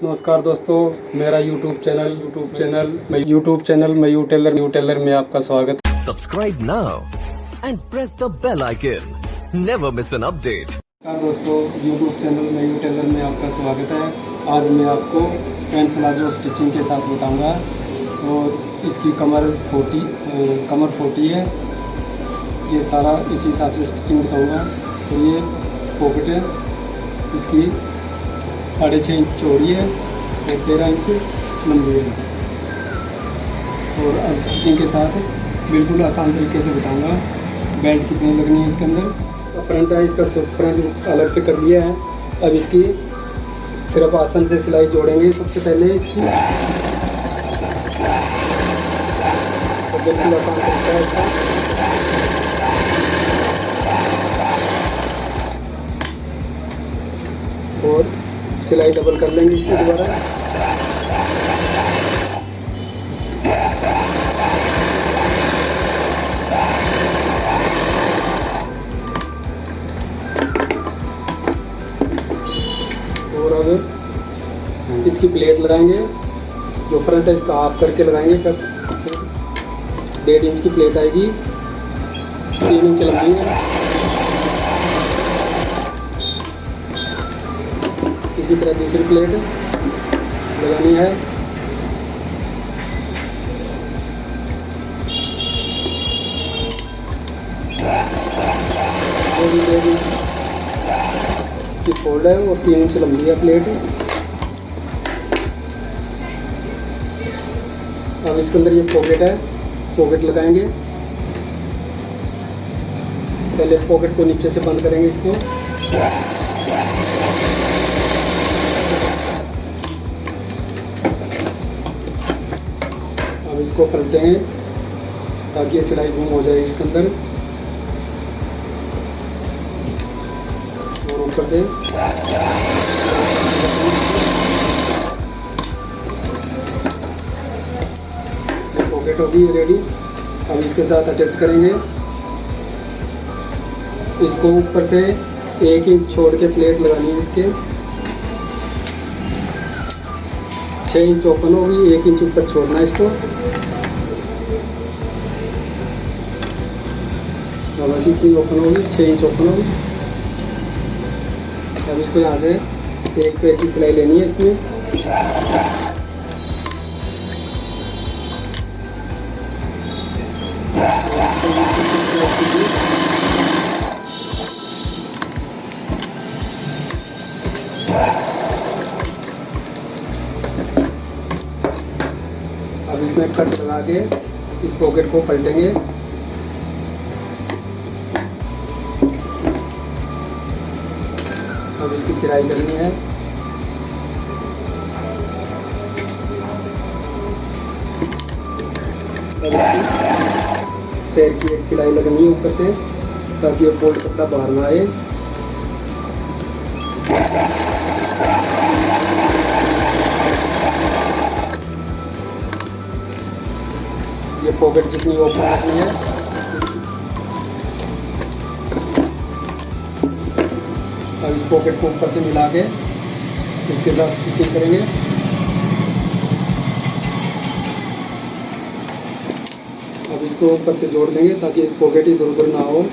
नमस्कार दोस्तों, मेरा YouTube चैनल मैं यू टेलर में आपका स्वागत है। Subscribe now and press the bell icon. Never miss an update. नमस्कार दोस्तों, YouTube चैनल मैं यू टेलर में आपका स्वागत है। आज मैं आपको पैंट प्लाजो स्टिचिंग के साथ बताऊंगा और इसकी कमर 40 है। ये सारा इसी हिसाब से स्टिचिंग बताऊंगा। तो ये पॉकेट है, इसकी 6.5 इंच चौड़ी है और 13 इंच लंबी है। और अब स्टिचिंग के साथ बिल्कुल आसान तरीके से बताऊंगा। बेल्ट कितनी लगनी है इसके अंदर। फ्रंट है, इसका फ्रंट अलग से कर लिया है। अब इसकी सिर्फ आसन से सिलाई जोड़ेंगे। सबसे पहले इसकी बिल्कुल आसान तरीका है इसका। और सिलाई डबल कर लेंगे इसके दोबारा। और अब इसकी प्लेट लगाएंगे। जो फ्रंट है इसका हाफ करके लगाएंगे। 1.5 इंच की प्लेट आएगी, 3 इंच लंबी है। इसी तरह दूसरी प्लेट लगानी है। की फोल्ड है और 3 इंच लंबी है प्लेट। अब इसके अंदर ये पॉकेट है, पॉकेट लगाएंगे। पहले पॉकेट को नीचे से बंद करेंगे इसको। अब इसको पलटेंगे ताकि ये सिलाई गुम हो जाए इसके अंदर। और ऊपर से पॉकेट होगी रेडी। अब इसके साथ अटैच करेंगे। इसको ऊपर से 1 इंच छोड़ के प्लेट लगानी है इसके। 6 इंच ओपन होगी, 1 इंच ऊपर छोड़ना है इसको। बस इतनी ओपन होगी, 6 इंच ओपन होगी। अब इसको यहाँ से एक पैर की सिलाई लेनी है इसमें। अब इसमें कट लगा के इस पॉकेट को पलटेंगे। अब इसकी चिराई करनी है। अब पैर की एक सिलाई लगनी है ऊपर से ताकि ये फोल्ड कपड़ा बाहर ना आए। ये पॉकेट जितनी ओपन रखनी है। अब इस पॉकेट को ऊपर से मिला के इसके साथ स्टिचिंग करेंगे। अब इसको ऊपर से जोड़ देंगे ताकि पॉकेट इधर उधर ना हो।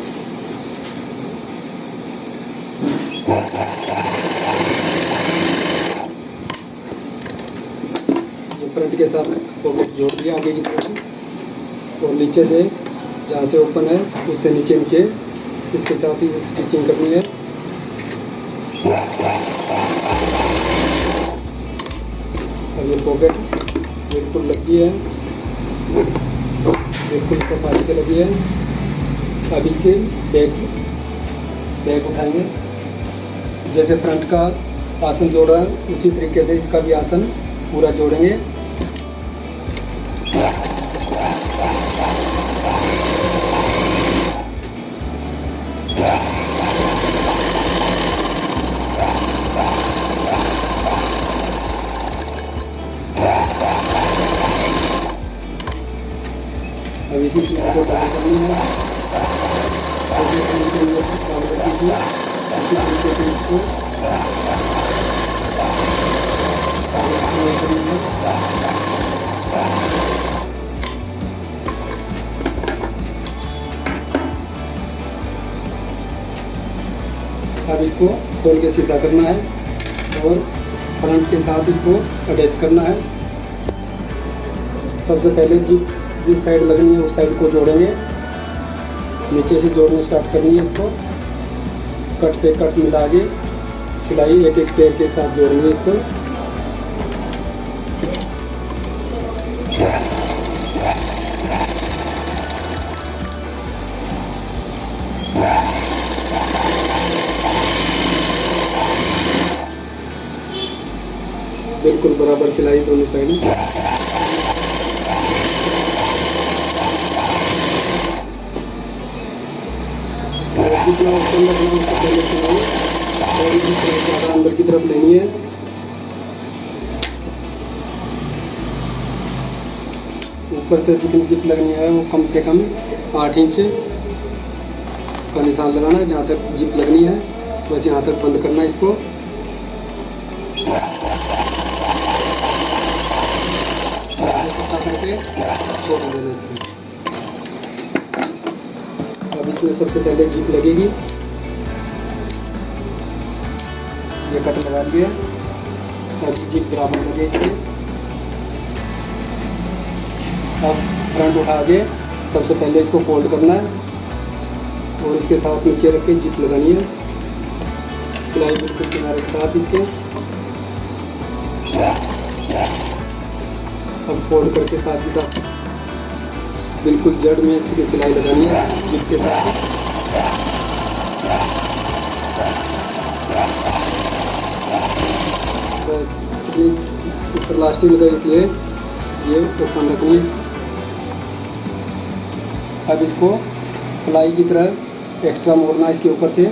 ये फ्रंट के साथ पॉकेट जोड़ दिया आगे की तरफ। और नीचे से जहाँ से ओपन है उससे नीचे इसके साथ ही स्टिचिंग करनी है। अब ये पॉकेट बिल्कुल लगी है, बिल्कुल सफाई से लगी है। अब इसके बैक उठाएंगे। जैसे फ्रंट का आसन जोड़ा उसी तरीके से इसका भी आसन पूरा जोड़ेंगे। अब इसी सिलाई को डबल करनी है। इसी तरीके से इसको अब इसको खोल के सीधा करना है और फ्रंट के साथ इसको अटैच करना है। सबसे पहले जिस साइड लगनी है उस साइड को जोड़ेंगे, नीचे से जोड़ना स्टार्ट करनी है। इसको कट से कट मिला के सिलाई एक एक पैर के साथ जोड़नी है इसको। बिल्कुल बराबर सिलाई दोनों साइड। जितना उसके अंदर बना उसको पहले सिलाई और ज़्यादा अंदर की तरफ लेनी है। ऊपर से जितनी जिप लगनी है वो कम से कम 8 इंच का निशान लगाना है। जहाँ तक जिप लगनी है बस यहाँ तक बंद करना है इसको। करके छोड़ देना इसको। अब इसमें सबसे पहले जिप लगेगी, ये कट लगा दिया। अब जिप बराबर लगे इसमें। अब फ्रंट उठा के सबसे पहले इसको फोल्ड करना है और इसके साथ नीचे रख के जिप लगानी है। सिलाई बिल्कुल किनारे के साथ इसके। अब फोल्ड करके साथ ही साथ बिल्कुल जड़ में इसकी सिलाई लगानी है जिप के साथ। बस ऊपर लास्टिक लगा इसलिए ये ओपन रखनी है। अब इसको प्लाई की तरह एक्स्ट्रा मोड़ना इसके ऊपर से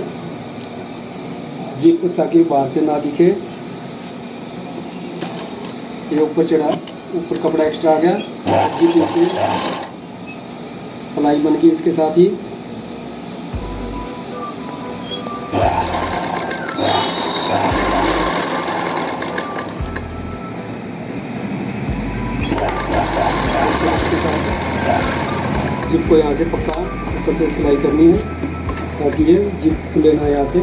जिप ताकि बाहर से ना दिखे। ये ऊपर चढ़ा, ऊपर कपड़ा एक्स्ट्रा आ गया, जिप नीचे प्लाई बन गई इसके साथ ही। जिप को यहाँ से पक्का ऊपर से सिलाई करनी है ताकि ये जिप लेना है यहाँ से।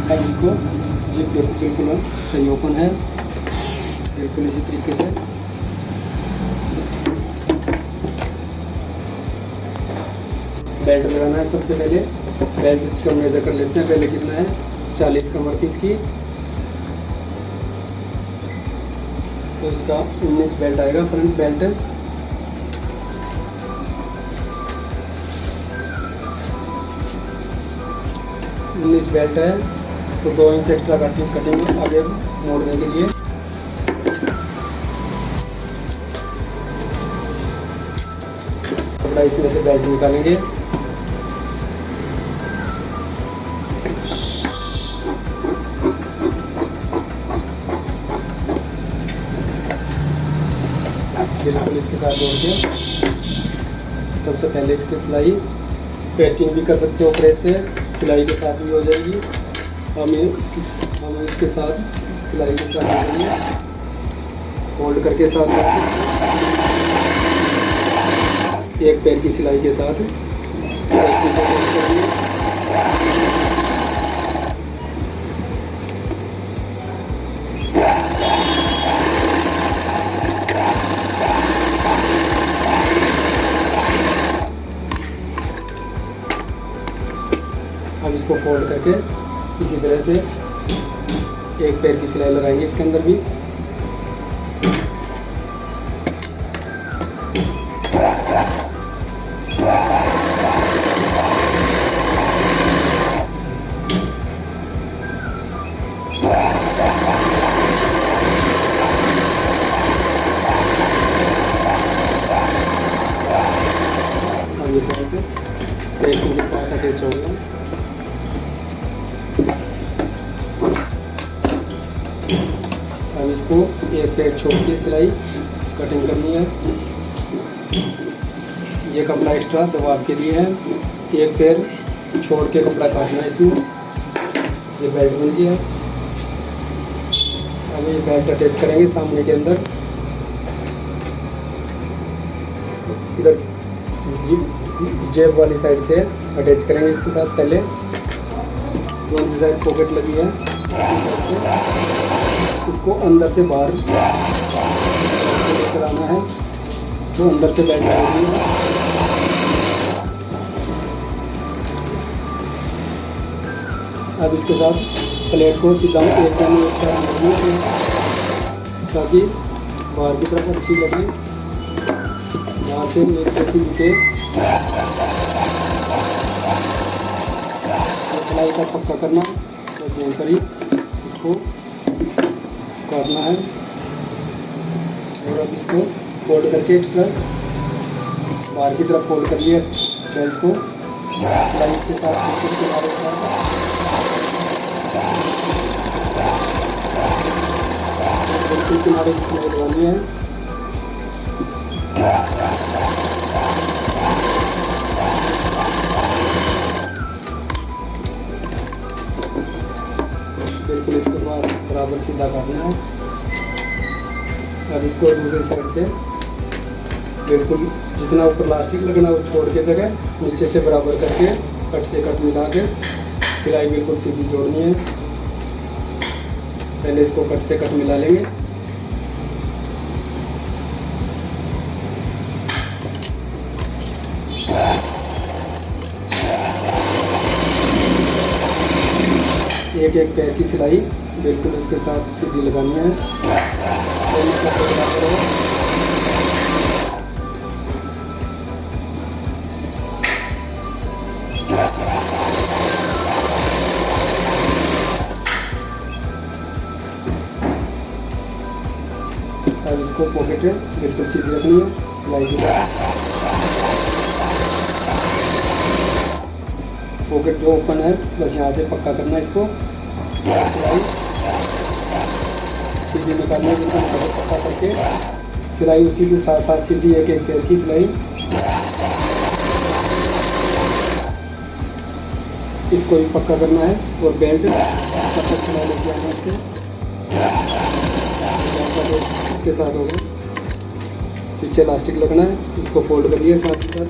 अब इसको जिप बिल्कुल सही ओपन है, बिल्कुल इसी तरीके से। बेल्ट लगाना है सबसे पहले। बेल्ट को मेजर कर लेते हैं पहले कितना है। 40 कमर की इसकी, तो इसका 19 बेल्ट आएगा फ्रंट बेल्ट। बेल्ट है तो 2 इंच एक्स्ट्रा कटिंग आगे मोड़ने के लिए। कपड़ा इसमें से बेल्ट निकालेंगे। बिल्कुल इसके साथ जोड़ के सबसे पहले इसकी सिलाई पेस्टिंग भी कर सकते हो प्रेस से, सिलाई के साथ भी हो जाएगी। हम इसके साथ सिलाई के साथ जोड़ेंगे, फोल्ड करके साथ एक पैर की सिलाई के साथ पेस्टिंग को फोल्ड करेंगे। अब इसको फोल्ड करके इसी तरह से एक पैर की सिलाई लगाएंगे इसके अंदर भी। अब ये तरह से एक के साथ अटैच होगा। अब इसको एक पैर छोड़ के सिलाई कटिंग करनी है। ये कपड़ा एक्स्ट्रा दबाव के लिए है। एक पैर छोड़ के कपड़ा काटना है इसमें। ये बेल्ट बन गया। अब ये बेल्ट अटैच करेंगे सामने के अंदर। इधर जेब वाली साइड से अटैच करेंगे इसके साथ। पहले दोनों सी साइड पॉकेट लगी है, इसको अंदर से बाहर लेकर आना है, तो अंदर से बेल्ट लगेगी। अब इसके साथ प्लेट को सीधा एक ताकि बाहर की तरफ अच्छी लगे। यहाँ से एक जैसी नीचे सिलाई का पक्का करना, बस यहीं पर ही इसको काटना है। और अब इसको फोल्ड करके एक्स्ट्रा बाहर की तरफ फोल्ड कर लिया बेल्ट को। सिलाई इसके साथ बिल्कुल किनारे की सिलाई लगानी है। बिल्कुल इसके बाद बराबर सीधा काटना है। अब इसको दूसरी साइड से बिल्कुल जितना ऊपर प्लास्टिक लगना वो छोड़ के जगह नीचे से बराबर करके कट से कट मिला के सिलाई बिल्कुल सीधी जोड़नी है। पहले इसको कट से कट मिला लेंगे। एक एक पैर की सिलाई बिल्कुल उसके साथ सीधी लगानी है। अब इसको पॉकेट बिल्कुल सीधी रखनी है सिलाई के साथ। पॉकेट जो ओपन है बस यहाँ से पक्का करना है इसको। सिलाई सीधी निकालना है, बिल्कुल पक्का करके सिलाई उसी के साथ साथ सीधी एक एक पैर की सिलाई इसको भी पक्का करना है। और बेल्ट तक सिलाई लेके आना है इसके साथ होगा। पीछे इलास्टिक लगना है, इसको फोल्ड कर लिया साथ ही साथ।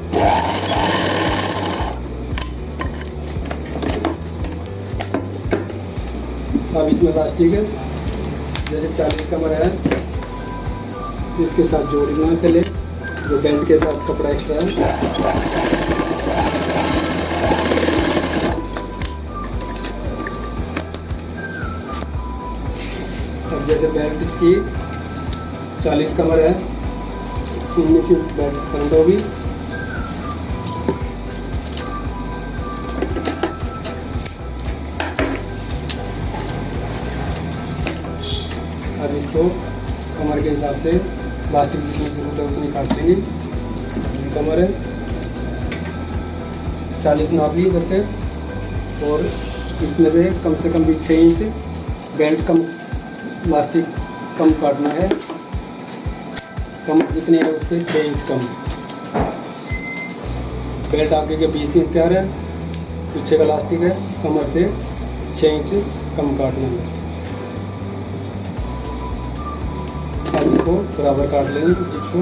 अब इसमें इलास्टिक है जैसे 40 कमर है इसके साथ जोड़ना है। पहले जो बेल्ट के साथ कपड़ा एक्स्ट्रा है अब जैसे बेल्ट इसकी 40 कमर है, 19 इंच बेल्ट करंट होगी। अब इसको कमर के हिसाब से प्लास्टिक जितनी जरूरत है उतनी काट लेंगे। कमर है 40 नाप ली इधर से, और इसमें से कम भी 6 इंच बेल्ट कम प्लास्टिक कम काटना है। कमर जितनी है उससे 6 इंच कम। बेल्ट आगे के 20 इंच तैयार है, पीछे का प्लास्टिक है, कमर से 6 इंच कम काटना है। अब इसको बराबर काट लेंगे जिप को।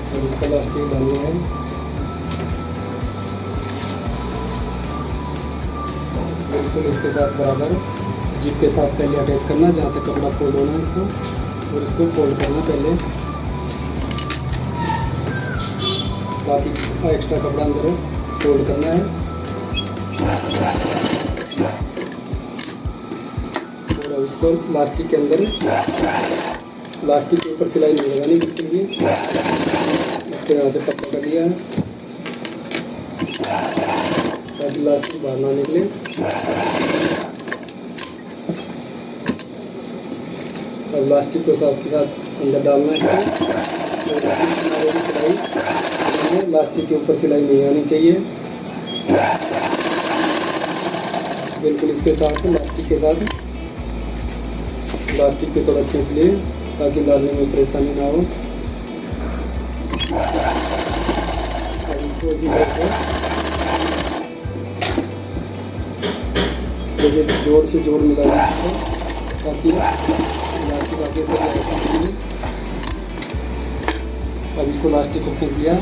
और इसका प्लास्टिक डालना है। बिल्कुल इसके साथ बराबर जिप के साथ पहले अटैच करना जहाँ तक कपड़ा फोल्ड होना है इसको, और इसको फोल्ड करना पहले। बाकी एक्स्ट्रा कपड़ा अंदर फोल्ड करना है। और अब इसको प्लास्टिक के अंदर, प्लास्टिक के ऊपर सिलाई नहीं लगानी बिल्कुल भी। इसको यहाँ से पक्का कर लिया है ताकि प्लास्टिक बाहर ना निकले। अब प्लास्टिक को साथ के साथ अंदर डालना है इसको। सिलाई प्लास्टिक के ऊपर सिलाई नहीं आनी चाहिए। बिल्कुल इसके साथ लास्टिक के साथ लास्टिक पे थोड़ा खींच लिए ताकि डालने में परेशानी ना हो। अब इसको इसी तरह जैसे जोड़ से जोड़ मिला ताकि लास्टिक आगे से जाए। अब इसको लास्टिक को खींच लिया।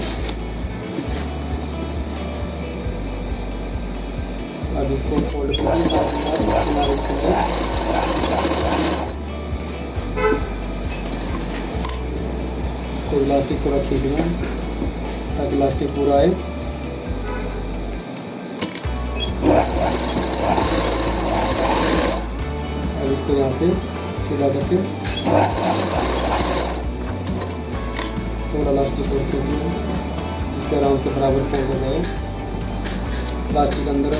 अब इसको फोल्ड करके इसको इलास्टिक थोड़ा खींचना ताकि इलास्टिक पूरा आए। अब इसको यहाँ से सीधा करके थोड़ा इलास्टिक को खींचना, इसके आराम से बराबर फोल्ड हो जाए, प्लास्टिक अंदर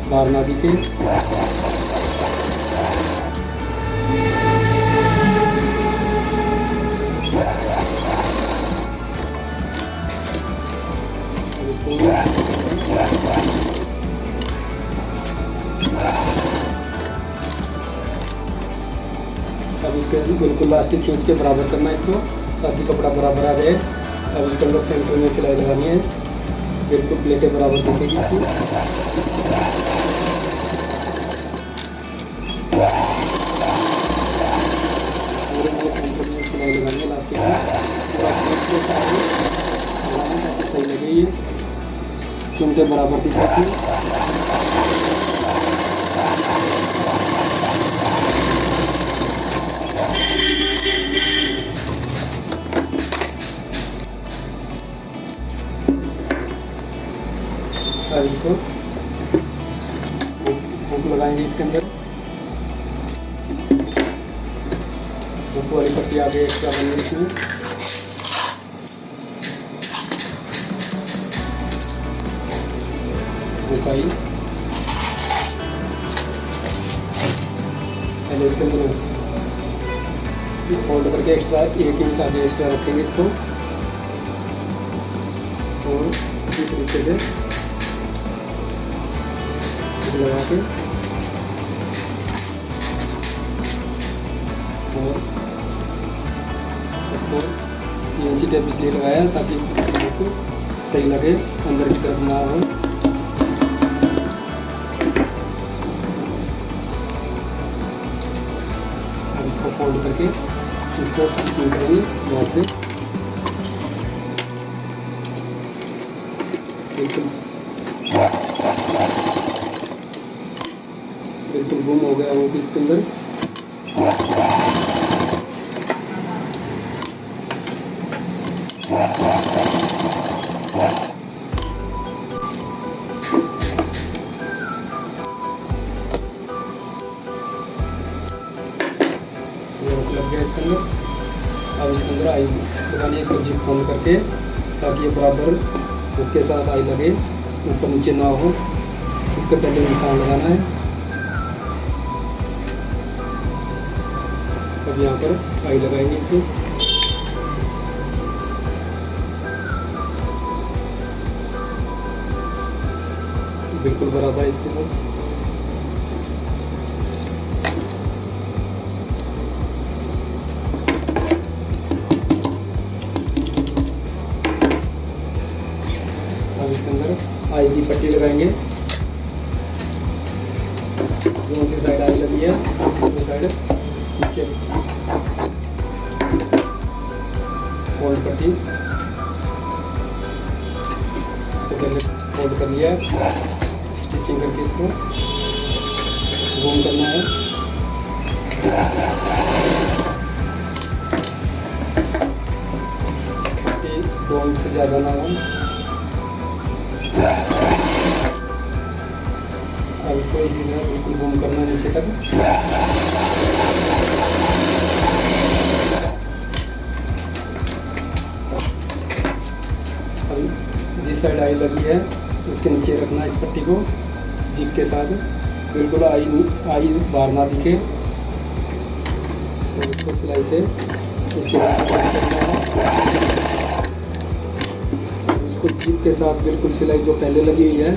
बाहर ना दिखे। अब इसके बिल्कुल प्लास्टिक खींच के बराबर करना है इसको ताकि कपड़ा बराबर आ जाए। अब इसके अंदर सेंटर में सिलाई लगानी है, बिल्कुल प्लेटें बराबर दिखेगी इसकी। पूरे में सेंटर में सिलाई लगानी है लास्टिक में, सही लगे। ये चुनटे बराबर दिखेगी। अब इसको हुक लगाएंगे इसके अंदर। हुक वाली पट्टी आगे एक्स्ट्रा बनी इसमें। हुक आई पहले इसके अंदर फोल्ड करके एक्स्ट्रा 1 इंच आगे एक्स्ट्रा रखेंगे इसको और इस तरीके से लगा के और इसको 3 इंची टेप इसलिए लगाया ताकि इसको सही लगे, अंदर की तरफ ना हो। अब इसको फोल्ड करके इसको स्टिचिंग करेंगे यहाँ से। बिल्कुल गुम हो गया वो भी इसके अंदर। लग गया इसके अंदर। अब इसके अंदर आई लगानी है, इसको जिप बंद करके ताकि ये बराबर हुक के साथ आई लगे, ऊपर नीचे ना हो। इसका पहले निशान लगाना है। अब यहाँ पर आई लगाएंगे इसको। बिल्कुल बराबर इसके अंदर। अब इसके अंदर आई की पट्टी लगाएंगे। दोनों सी साइड आई लगी है, दोनों साइड नीचे फोल्ड पट्टी, इसको पहले फोल्ड कर लिया है। स्टिचिंग करके इसको घूम करना है। पट्टी 2 इंच से ज़्यादा ना हो। अब इसको इसी तरह बिल्कुल घूम करना है नीचे तक। अब जिस साइड आई लगी है उसके नीचे रखना है इस पट्टी को जिप के साथ, बिल्कुल आई बाहर ना दिखे। तो इसको सिलाई से इसके इसको जिप के साथ बिल्कुल सिलाई जो पहले लगी हुई है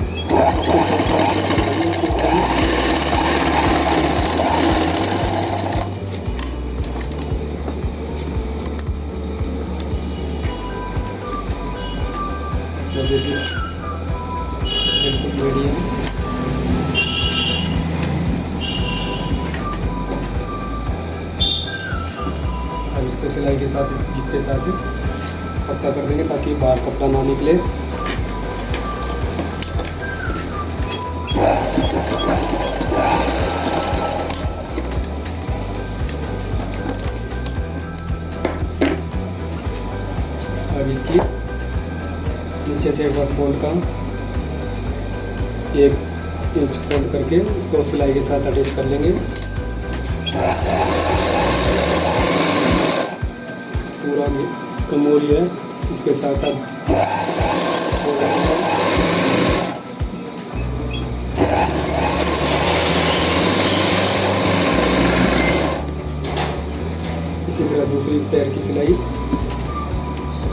बिल्कुल मीडियम। अब इसको सिलाई के साथ जिप के साथ पक्का कर देंगे ताकि बाहर कपड़ा ना निकले। अब इसकी नीचे से एक बार फोल्ड का 1 इंच फोल्ड करके इसको सिलाई के साथ अटैच कर लेंगे। पूरा कमोरी है इसके साथ साथ इसी तरह दूसरी पैर की सिलाई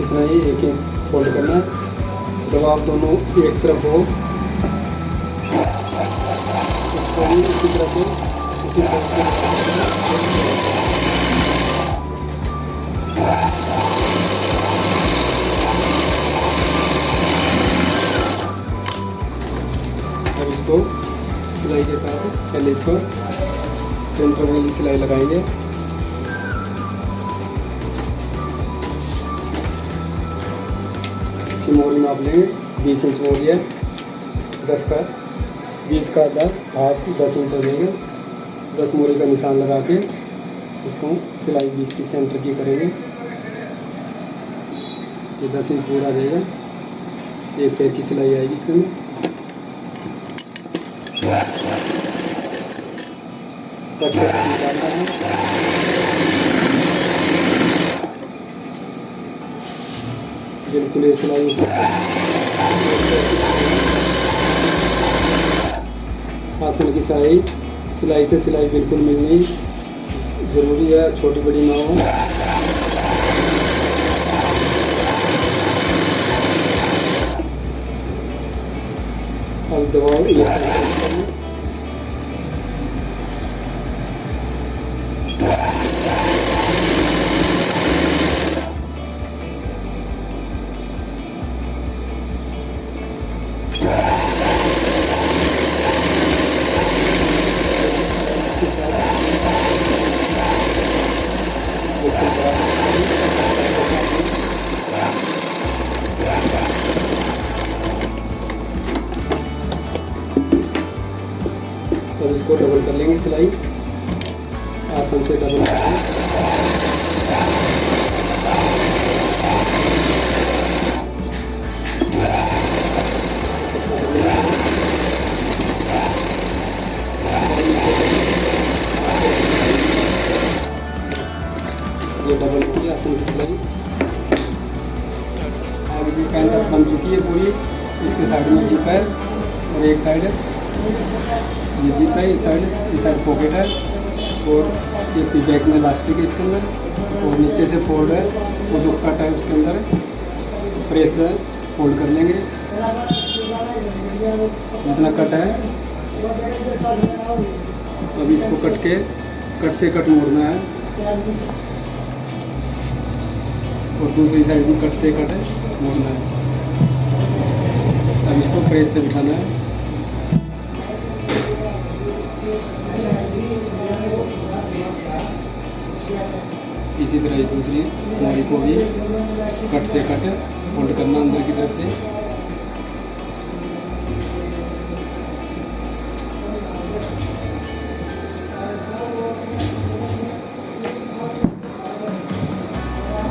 इतना ही 1 इंच फोल्ड करना है। जब आप दोनों एक तरफ हो इसको भी इसी तरह से अब इसको सिलाई के साथ पहले इसको सेंटर वाली सिलाई लगाएंगे। इसकी मोरी नाप लेंगे 20 इंच मोरी है। 20 का आधा हाफ 10 इंच हो जाएगा। 10 मोरी का निशान लगा के इसको सिलाई बीच की सेंटर की करेंगे। ये 10 इंच पूरा आ जाएगा। एक पैर की सिलाई आएगी इसके अंदर। कट से निकालना है। बिल्कुल ये सिलाई आसन की सिलाई से सिलाई बिल्कुल मिलनी ज़रूरी है, छोटी बड़ी ना हो। अब दबाओ अब इसको डबल कर लेंगे सिलाई आसन से डबल कर लेंगे। ये डबल हो गया आसन की सिलाई। आगे की पैंट बन चुकी है पूरी। इसके साइड में जिप है और एक साइड है ये जिप है, इस साइड पॉकेट है और ये बैक में इलास्टिक है इसके अंदर और नीचे से फोल्ड है। वो जो कट है उसके अंदर प्रेस है, फोल्ड कर लेंगे जितना कट है। अभी इसको कट से कट मोड़ना है और दूसरी साइड भी कट से कट है मोड़ना है। अब इसको प्रेस से बिठाना है। इसी तरह दूसरी मोरी को भी कट से कट फोल्ड करना अंदर की तरफ से।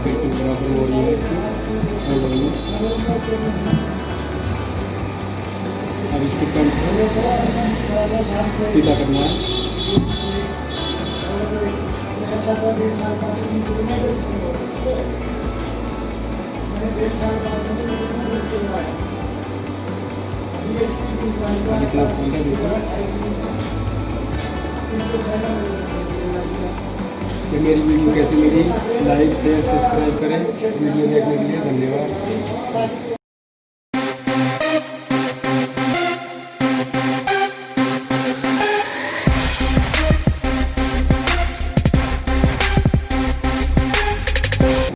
बिल्कुल बराबर मोरी है इसकी। अब इसको पैंट सीधा करना है। कितना फोल्ड है ये मेरी वीडियो कैसी लगी, लाइक शेयर सब्सक्राइब करें। वीडियो देखने के लिए धन्यवाद।